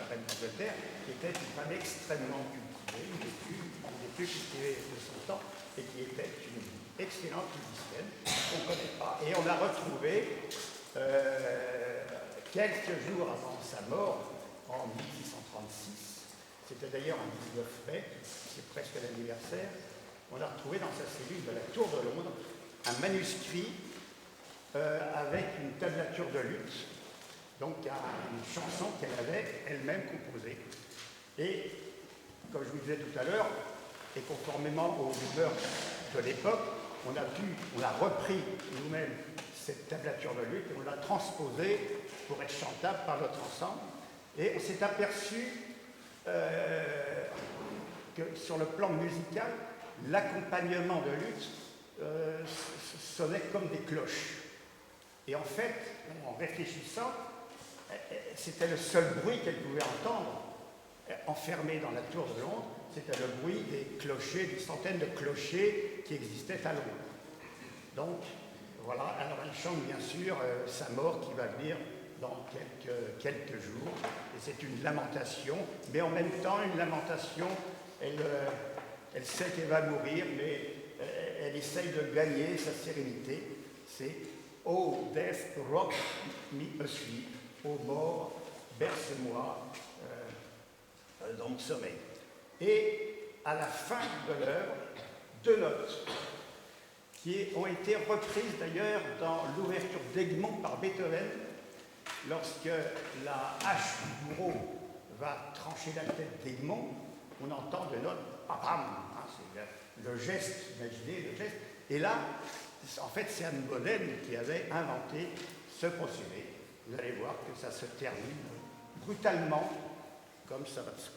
reine d'Angleterre, qui était une femme extrêmement cultivée, une des plus cultivées de son temps, et qui était une excellente musicienne qu'on ne connaît pas. Et on l'a retrouvée quelques jours avant sa mort, en 1636. C'était d'ailleurs un 19 mai, c'est presque l'anniversaire. On a retrouvé dans sa cellule de la Tour de Londres un manuscrit avec une tablature de luth, donc une chanson qu'elle avait elle-même composée. Et, comme je vous disais tout à l'heure, et conformément aux mœurs de l'époque, on a repris nous-mêmes cette tablature de luth et on l'a transposée pour être chantable par notre ensemble. Et on s'est aperçu que sur le plan musical, l'accompagnement de luth sonnait comme des cloches. Et en fait, en réfléchissant, c'était le seul bruit qu'elle pouvait entendre, enfermée dans la tour de Londres, c'était le bruit des clochers, des centaines de clochers qui existaient à Londres. Donc, voilà, alors elle chante bien sûr sa mort qui va venir dans quelques jours. Et c'est une lamentation, mais en même temps, une lamentation, elle sait qu'elle va mourir, mais elle essaye de gagner sa sérénité. C'est « Oh, death, rock me asleep » « Ô mort, berce-moi dans mon sommeil ». Et à la fin de l'œuvre, 2 notes qui ont été reprises d'ailleurs dans l'ouverture d'Egmont par Beethoven, lorsque la hache du bourreau va trancher la tête d'Egmont, on entend 2 notes, papam, hein, c'est le geste, imaginez le geste. Et là, en fait, c'est Anne Boleyn qui avait inventé ce procédé. Vous allez voir que ça se termine brutalement, comme ça va de soi.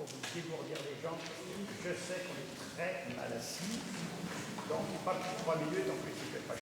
vous dégourdir les jambes, je sais qu'on est très mal assis, donc pas plus de 3 minutes, en plus il ne fait pas